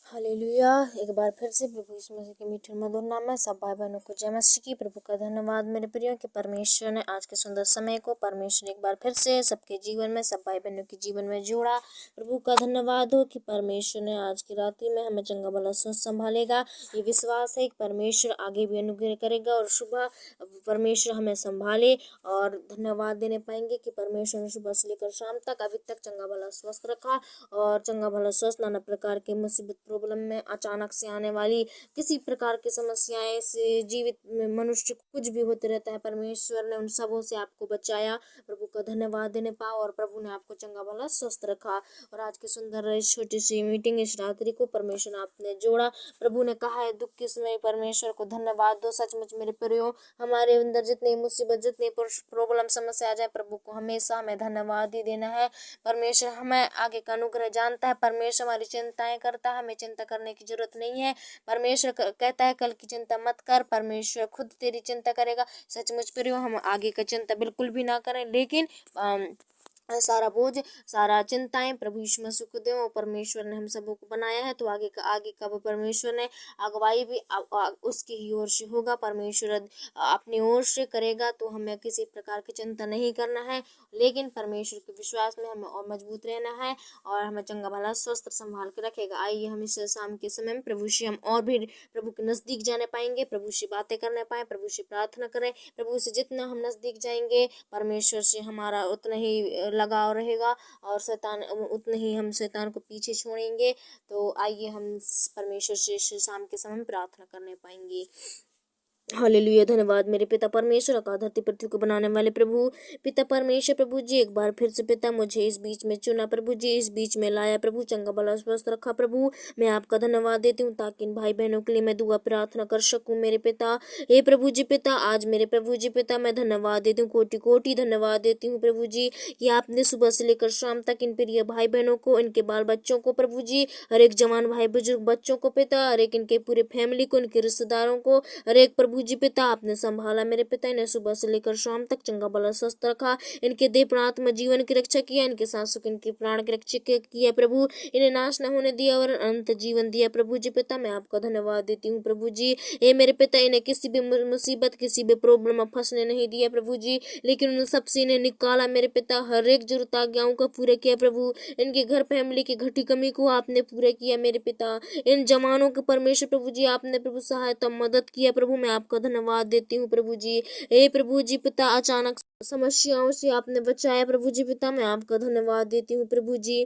Hallelujah. एक बार फिर से प्रभु यीशु मसीह के मीठे मधुर नाम में सब भाई बहनों को जय मसीह की। प्रभु का धन्यवाद मेरे प्रियो कि परमेश्वर ने आज के सुंदर समय को परमेश्वर एक बार फिर से सबके जीवन में सब भाई बहनों के जीवन में जोड़ा। प्रभु का धन्यवाद हो कि परमेश्वर ने आज की रात्रि में हमें चंगा भला स्वस्थ संभालेगा। ये विश्वास है कि परमेश्वर आगे भी अनुग्रह करेगा और सुबह परमेश्वर हमें संभाले। और धन्यवाद देने पाएंगे कि परमेश्वर ने सुबह से लेकर शाम तक अभी तक चंगा भला स्वस्थ रखा और चंगा भला स्वस्थ। नाना प्रकार के मुसीबत प्रॉब्लम में अचानक से आने वाली किसी प्रकार की समस्याएं से जीवित मनुष्य को कुछ भी होते रहता है, परमेश्वर ने उन सबों से आपको बचाया। प्रभु का धन्यवाद देने पाओ और प्रभु ने आपको चंगा भला स्वस्थ रखा। और आज की सुंदर इस छोटी सी मीटिंग इस रात्रि को परमेश्वर ने आपने जोड़ा। प्रभु ने कहा है दुख के समय परमेश्वर को धन्यवाद दो। सचमुच मेरे प्रियो, हमारे अंदर जितनी मुसीबत जितनी प्रॉब्लम समस्या आ जाए, प्रभु को हमेशा हमें धन्यवाद ही देना है। परमेश्वर हमें आगे का अनुग्रह जानता है। परमेश्वर हमारी चिंताएं करता है, हमें चिंता करने की जरूरत नहीं है। परमेश्वर कहता है कल की चिंता मत कर, परमेश्वर खुद तेरी चिंता करेगा। सचमुच प्रियो, हम आगे का चिंता बिल्कुल भी ना करें, लेकिन सारा बोझ सारा चिंताएं प्रभु यीशु मसीह को दो। परमेश्वर ने हम सबों को बनाया है तो आगे का वो परमेश्वर ने अगुवाई भी उसकी ही ओर से होगा। परमेश्वर अपनी ओर से करेगा तो हमें किसी प्रकार की चिंता नहीं करना है, लेकिन परमेश्वर के विश्वास में हमें और मजबूत रहना है और हमें चंगा भला स्वस्थ संभाल के रखेगा। आइए हम इस शाम के समय में प्रभु से हम और भी प्रभु के नजदीक जाने पाएंगे, प्रभु से बातें करने पाए, प्रभु से प्रार्थना करें। प्रभु से जितना हम नजदीक जाएंगे परमेश्वर से हमारा उतना ही लगाव रहेगा और शैतान उतने ही हम शैतान को पीछे छोड़ेंगे। तो आइए हम परमेश्वर से शाम के समय में प्रार्थना करने पाएंगे। हालेलुया। धन्यवाद मेरे पिता परमेश्वर का धरती पृथ्वी को बनाने वाले प्रभु पिता परमेश्वर। प्रभु जी एक बार फिर से पिता मुझे इस बीच में चुना, प्रभु जी इस बीच में लाया, प्रभु चंगा भला स्वस्थ रखा। प्रभु मैं आपका धन्यवाद देती हूँ ताकि इन भाई बहनों के लिए मैं दुआ प्रार्थना कर सकूँ मेरे पिता। हे प्रभु जी पिता, आज मेरे प्रभु जी पिता मैं धन्यवाद देती हूँ, कोटि कोटि धन्यवाद देती हूँ प्रभु जी कि आपने सुबह से लेकर शाम तक इन प्रिय भाई बहनों को, इनके बाल बच्चों को, प्रभु जी हर एक जवान भाई बुजुर्ग बच्चों को पिता, हर एक इनके पूरे फैमिली को, इनके रिश्तेदारों को, हर एक प्रभु जी पिता आपने संभाला मेरे पिता। इन्हें सुबह से लेकर शाम तक चंगा भला स्वस्थ रखा, इनके देह प्राण जीवन की रक्षा किया, इनके सांसों इनके प्राण की रक्षा किया प्रभु। इन्हें नाश न होने दिया और अनंत जीवन दिया प्रभु जी पिता। मैं आपका धन्यवाद देती हूँ प्रभु जी। ये मेरे पिता इन्हें किसी भी मुसीबत किसी भी प्रॉब्लम में फंसने नहीं दिया प्रभु जी, लेकिन उन सबसे इन्हें निकाला मेरे पिता। हर एक जरूरत आज्ञाओं का पूरा किया प्रभु। इनके घर फैमिली की घटी कमी को आपने पूरा किया मेरे पिता। इन जवानों के परमेश्वर प्रभु जी आपने प्रभु सहायता मदद किया प्रभु। मैं आपका धन्यवाद देती हूँ प्रभु जी। हे प्रभु जी पिता, अचानक समस्याओं से आपने बचाया प्रभु जी पिता। मैं आपका धन्यवाद देती हूँ प्रभु जी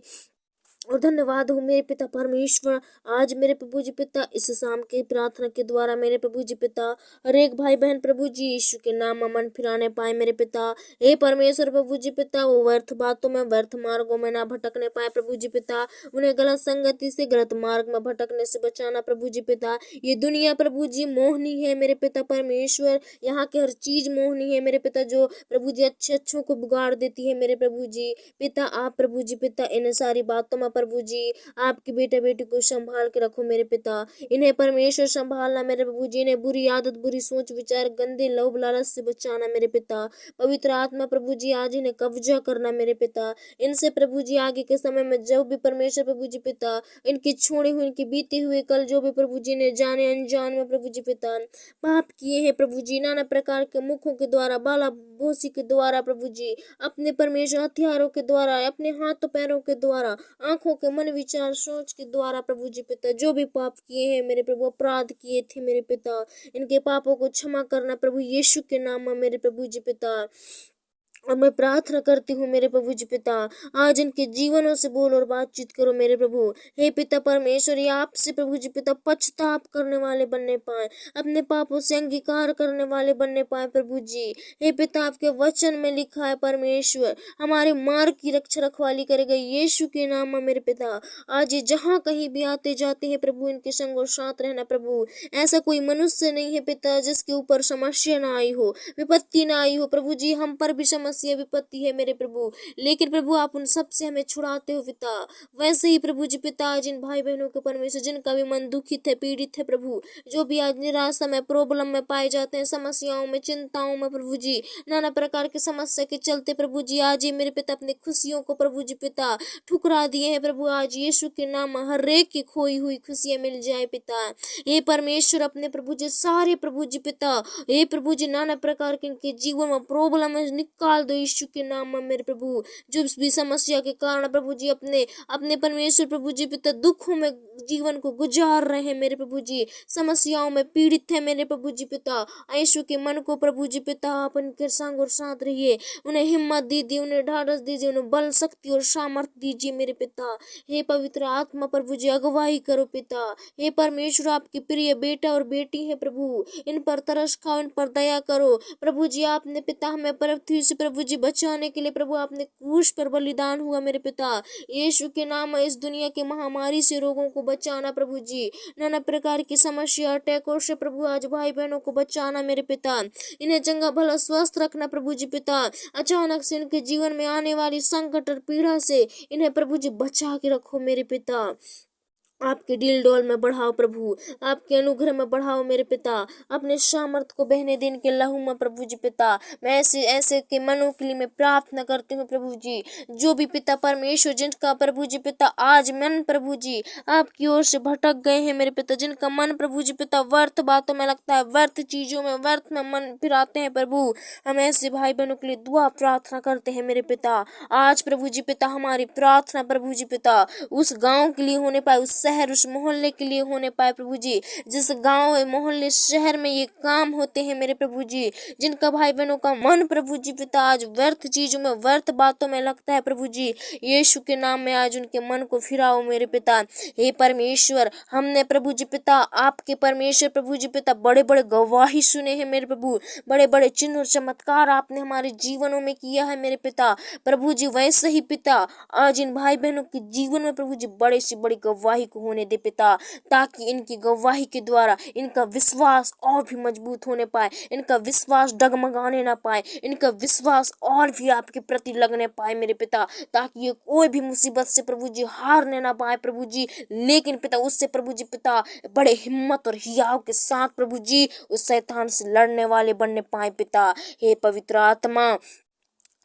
और धन्यवाद हो मेरे पिता परमेश्वर। आज मेरे प्रभु जी पिता इस शाम के प्रार्थना के द्वारा मेरे प्रभु जी पिता हर एक भाई बहन प्रभु जी यीशु के नाम में मन फिराने पाए मेरे पिता। हे परमेश्वर प्रभु जी पिता, वो व्यर्थ बातों में व्यर्थ मार्गों में ना भटकने पाए प्रभु जी पिता। उन्हें गलत संगति से गलत मार्ग में भटकने से बचाना प्रभु जी पिता। ये दुनिया प्रभु जी मोहनी है मेरे पिता परमेश्वर, यहाँ की हर चीज मोहनी है मेरे पिता, जो प्रभु जी अच्छों को बिगाड़ देती है मेरे प्रभु जी पिता। आप प्रभु जी पिता इन सारी बातों में प्रभु जी आपके बेटा बेटी को संभाल के रखो मेरे पिता। इन्हें परमेश्वर संभालना मेरे प्रभु जी। इन्हें बुरी आदत बुरी सोच विचार गंदे लोभ लालच से बचाना मेरे पिता। पवित्र आत्मा प्रभु जी आज इन्हें कब्जा करना मेरे पिता। इनसे प्रभु जी आगे के समय में जो भी परमेश्वर प्रभु जी पिता इनकी छोड़ी हुई इनकी बीते हुए कल जो भी प्रभु जी ने जाने अनजान में प्रभु जी पिता पाप किए हैं प्रभु जी, नाना प्रकार के मुखों के द्वारा बाला बोसी के द्वारा प्रभु जी, अपने परमेश्वर हथियारों के द्वारा, अपने हाथों पैरों के द्वारा, आंखों के मन विचार सोच के द्वारा प्रभु जी पिता जो भी पाप किए हैं मेरे प्रभु, अपराध किए थे मेरे पिता, इनके पापों को क्षमा करना प्रभु यीशु के नाम में मेरे प्रभु जी पिता। और मैं प्रार्थना करती हूँ मेरे प्रभु जी पिता, आज इनके जीवनों से बोल और बातचीत करो मेरे प्रभु। हे पिता परमेश्वर, ये आपसे प्रभु जी पिता पछताप करने वाले बनने पाए, अपने पापों से अंगीकार करने वाले बनने पाए प्रभु जी। हे पिता, आपके वचन में लिखा है परमेश्वर हमारे मार्ग की रक्षा रखवाली करेगा यीशु के नाम में मेरे पिता। आज ये जहाँ कहीं भी आते जाते हैं प्रभु, इनके संग और साथ रहना प्रभु। ऐसा कोई मनुष्य नहीं है पिता जिसके ऊपर समस्या ना आई हो, विपत्ति ना आई हो प्रभु जी। हम पर भी समस्या समस्या विपत्ति है मेरे प्रभु, लेकिन प्रभु आप उन सब से हमें छुड़ाते हो पिता। वैसे ही प्रभु जी पिता जिन भाई बहनों के परमेश्वर जिनका भी मन दुखित है, पीड़ित है प्रभु, जो भी आज निराशा में, प्रॉब्लम में पाए जाते हैं, समस्याओं में, चिंताओं में प्रभु जी, नाना प्रकार की समस्या के चलते प्रभु जी आज ये मेरे पिता अपनी खुशियों को प्रभु जी पिता ठुकरा दिए हैं प्रभु। आज यीशु के नाम हर एक की खोई हुई खुशियां मिल जाए पिता। ये परमेश्वर अपने प्रभु जी सारे प्रभु जी पिता, हे प्रभु जी नाना प्रकार के इनके जीवन में प्रॉब्लम निकाल दो यीशु के नाम में मेरे प्रभु। जो भी समस्या के कारण प्रभु जी अपने अपने परमेश्वर प्रभु जी पिता दुखों में जीवन को गुजार रहे हैं मेरे प्रभु जी, समस्याओं में पीड़ित है मेरे प्रभु जी पिता, यीशु के मन को प्रभु जी पिता आप उनके संग और साथ रहिए, उन्हें हिम्मत दीजिए, उन्हें ढाढ़स दीजिए, उन्हें बल, शक्ति और सामर्थ्य दीजिए मेरे पिता। हे पवित्र आत्मा प्रभु जी अगुवाई करो पिता। हे परमेश्वर आपके प्रिय बेटा और बेटी है प्रभु, इन पर तरस खाओ, इन पर दया करो प्रभु जी। आपने पिता हमें पृथ्वी से प्रभु जी बचाने के लिए प्रभु आपने क्रूस पर बलिदान हुआ मेरे पिता। यीशु के नाम में इस दुनिया की महामारी से रोगों को बचाना प्रभु जी, नाना प्रकार की समस्या अटैकों से प्रभु आज भाई बहनों को बचाना मेरे पिता, इन्हें चंगा भला स्वस्थ रखना प्रभु जी पिता। अचानक से इनके जीवन में आने वाली संकट और पीड़ा से इन्हें प्रभु जी बचा के रखो मेरे पिता। आपके दिल डोल में बढ़ाओ प्रभु, आपके अनुग्रह में बढ़ाओ मेरे पिता, अपने सामर्थ को बहने दिन के लहू में प्रभु जी पिता। मैं ऐसे ऐसे के मनों के लिए मैं प्रार्थना करती हूँ प्रभु जी, जो भी पिता परमेश्वर जिनका प्रभु जी पिता आज मन प्रभु जी आपकी ओर से भटक गए हैं मेरे पिता, जिनका मन प्रभु जी पिता व्यर्थ बातों में लगता है, व्यर्थ चीजों में, व्यर्थ में मन फिराते हैं प्रभु, हम ऐसे भाई बहनों के लिए दुआ प्रार्थना करते हैं मेरे पिता। आज प्रभु जी पिता हमारी प्रार्थना प्रभु जी पिता उस गाँव के लिए होने पाए, उस शहर उस मोहल्ले के लिए होने पाए प्रभु जी, जिस गांव मोहल्ले शहर में ये काम होते हैं मेरे प्रभु जी, जिनका भाई बहनों का मन प्रभु जी पिता आज व्यर्थ चीजों में, व्यर्थ बातों में लगता है प्रभु जी, यीशु के नाम में आज उनके मन को फिराओ मेरे पिता। हे परमेश्वर हमने प्रभु जी पिता आपके परमेश्वर प्रभु जी पिता बड़े बड़े गवाही सुने हैं मेरे प्रभु, बड़े बड़े चिन्ह और चमत्कार आपने हमारे जीवनों में किया है मेरे पिता प्रभु जी। वैसे ही पिता आज इन भाई बहनों के जीवन में प्रभु जी बड़े से बड़ी गवाही को होने दे पिता, ताकि इनकी गवाही के द्वारा इनका विश्वास और भी मजबूत होने पाए, इनका विश्वास डगमगाने ना पाए, इनका विश्वास और भी आपके प्रति लगने पाए मेरे पिता, ताकि ये कोई भी मुसीबत से प्रभु जी हारने ना पाए प्रभु जी, लेकिन पिता उससे प्रभु जी पिता बड़े हिम्मत और हियाव के साथ प्रभु जी उस शैतान से लड़ने वाले बनने पाए पिता। हे पवित्र आत्मा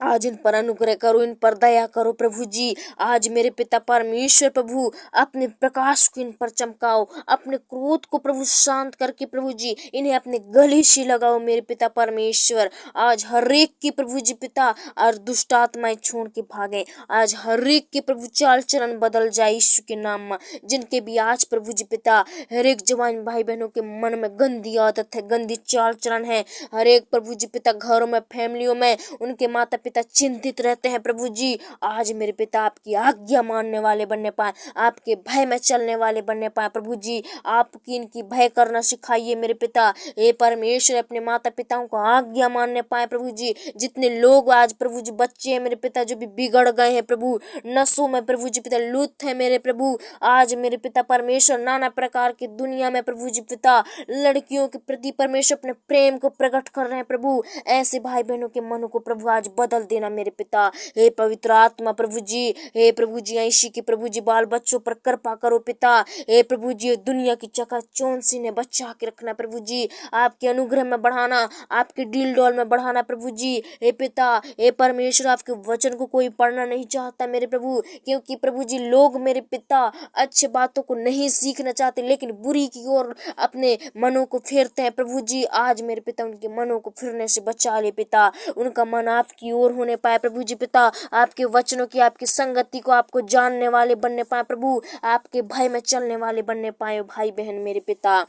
आज इन पर अनुग्रह करो, इन पर दया करो प्रभु जी। आज मेरे पिता परमेश्वर प्रभु अपने प्रकाश को इन पर चमकाओ, अपने क्रोध को प्रभु शांत करके प्रभु जी इन्हें अपने गले से लगाओ मेरे पिता परमेश्वर। आज हर एक की प्रभु जी पिता और दुष्ट आत्माएं छोड़ के भागे, आज हर एक के प्रभु चाल चलन बदल जाए यीशु के नाम में। जिनके भी आज प्रभु जी पिता हर एक जवान भाई बहनों के मन में गंदी आदत है, गंदी चाल चलन है, हर एक प्रभु जी पिता घरों में, फैमिलियों में उनके माता पिता चिंतित रहते हैं प्रभु जी, आज मेरे पिता आपकी आज्ञा मानने वाले बनने पाए, आपके भय में चलने वाले बनने पाए प्रभु जी। आपकी इनकी भय करना सिखाइए मेरे पिता। हे परमेश्वर अपने माता पिताओं को आज्ञा मानने पाए प्रभु जी। जितने लोग आज प्रभु जी बच्चे हैं मेरे पिता जो भी बिगड़ गए हैं प्रभु, नशों में प्रभु जी पिता लुप्त है मेरे प्रभु, आज मेरे पिता परमेश्वर नाना प्रकार की दुनिया में प्रभु जी पिता लड़कियों के प्रति परमेश्वर अपने प्रेम को प्रकट कर रहे हैं प्रभु, ऐसे भाई बहनों के मनों को प्रभु आज बदल देना मेरे पिता। हे पवित्र आत्मा प्रभु जी, हे प्रभु जी ऐसी की प्रभु जी बाल बच्चों पर कृपा करो पिता। हे प्रभु जी दुनिया की चकाचौंध से ने बचा के रखना प्रभु जी, आपके अनुग्रह में बढ़ाना, आपके दिल डोल में बढ़ाना प्रभु जी। हे पिता हे परमेश्वर आपके वचन को कोई पढ़ना नहीं चाहता मेरे प्रभु, क्योंकि प्रभु जी लोग मेरे पिता अच्छे बातों को नहीं सीखना चाहते लेकिन बुरी की ओर अपने मनों को फेरते हैं प्रभु जी। आज मेरे पिता उनके मनों को फिरने से बचा ले पिता, उनका मन आपकी ओर होने पाए प्रभु जी पिता, आपके वचनों की आपकी संगति को आपको जानने वाले बनने पाए प्रभु, आपके भय में चलने वाले बनने पाए भाई बहन मेरे पिता।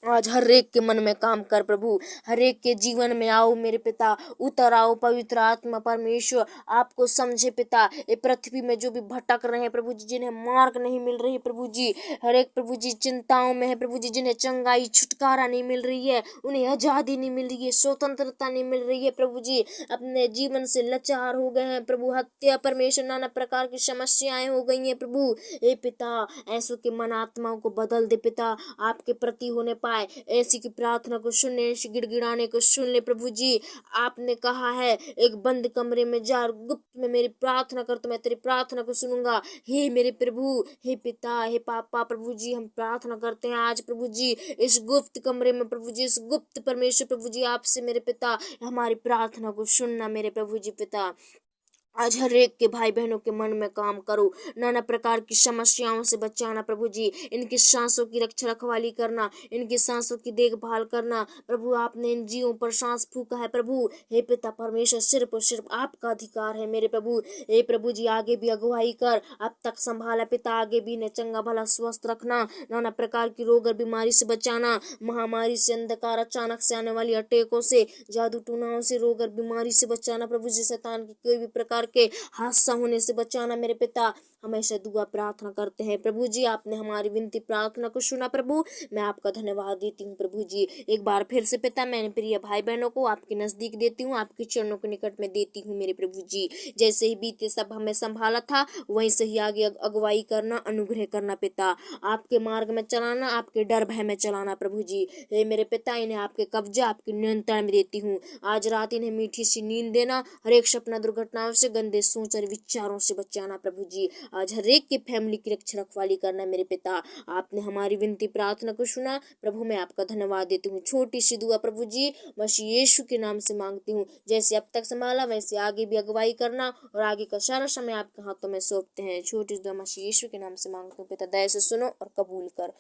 आज हर एक के मन में काम कर प्रभु, हर एक के जीवन में आओ मेरे पिता, उतर आओ पवित्र आत्मा परमेश्वर, आपको समझे पिता। ये पृथ्वी में जो भी भटक रहे हैं प्रभु जी, जिन्हें मार्ग नहीं मिल रही प्रभु जी, हर एक प्रभु जी चिंताओं में है प्रभु जी, जिन्हें चंगाई छुटकारा नहीं मिल रही है, उन्हें आजादी नहीं मिल रही है, स्वतंत्रता नहीं मिल रही है प्रभु जी, अपने जीवन से लाचार हो गए हैं प्रभु, हत्या परमेश्वर नाना प्रकार की समस्याएं हो गई हैं प्रभु। हे पिता ऐसों के मन आत्माओं को बदल दे पिता, आपके प्रति होने पाए। ऐसी की प्रार्थना को सुन ले, ऐसी गिड़गिड़ाने को सुन ले प्रभु जी। आपने कहा है एक बंद कमरे में जा और गुप्त में मेरी प्रार्थना कर तो मैं तेरी प्रार्थना को सुनूंगा। हे मेरे प्रभु, हे पिता, हे पापा प्रभु जी, हम प्रार्थना करते हैं आज प्रभु जी इस गुप्त कमरे में प्रभु जी, इस गुप्त परमेश्वर प्रभु जी, आपसे मेरे पिता हमारी प्रार्थना को सुनना मेरे प्रभु जी पिता। आज हर एक के भाई बहनों के मन में काम करो, नाना प्रकार की समस्याओं से बचाना प्रभु जी, इनकी सांसों की रक्षा रखवाली करना, इनकी सांसों की देखभाल करना प्रभु। आपने इन जीवों पर सांस फूका है प्रभु। हे पिता परमेश्वर, सिर्फ और सिर्फ आपका अधिकार है मेरे प्रभु। हे प्रभु जी आगे भी अगुवाई कर, अब तक संभाला पिता, आगे भी इन्हें चंगा भला स्वस्थ रखना, नाना प्रकार की रोग और बीमारी से बचाना, महामारी से, अंधकार, अचानक से आने वाली अटैकों से, जादू टूनाओं से, रोग और बीमारी से बचाना प्रभु जी, शैतान की कोई भी प्रकार के हादसा होने से बचाना मेरे पिता। हमेशा दुआ प्रार्थना करते हैं प्रभु जी। आपने हमारी विनती प्रार्थना को सुना प्रभु, मैं आपका धन्यवाद देती हूँ प्रभु जी। एक बार फिर से पिता मैंने प्रिय भाई बहनों को आपके नजदीक देती हूँ, आपके चरणों के निकट में देती हूँ मेरे प्रभु जी। जैसे ही बीते सब हमें संभाला था वहीं से ही आगे अगुवाई करना, अनुग्रह करना पिता, आपके मार्ग में चलाना, आपके डर भय में चलाना प्रभु जी। हे मेरे पिता इन्हें आपके कब्जा, आपके नियंत्रण में देती हूँ। आज रात इन्हें मीठी सी नींद देना, हर एक सपना दुर्घटनाओं से, गंदे सोच और विचारों से बचाना प्रभु जी। आज हर एक की फैमिली की रक्षा रखवाली करना मेरे पिता। आपने हमारी विनती प्रार्थना को सुना प्रभु, मैं आपका धन्यवाद देती हूँ। छोटी सी दुआ प्रभु जी मसीह यीशु के नाम से मांगती हूँ, जैसे अब तक संभाला वैसे आगे भी अगुवाई करना, और आगे का सारा समय आपके हाथों में सौंपते हैं। छोटी दुआ मसीह यीशु के नाम से मांगती हूँ पिता, दया से सुनो और कबूल कर।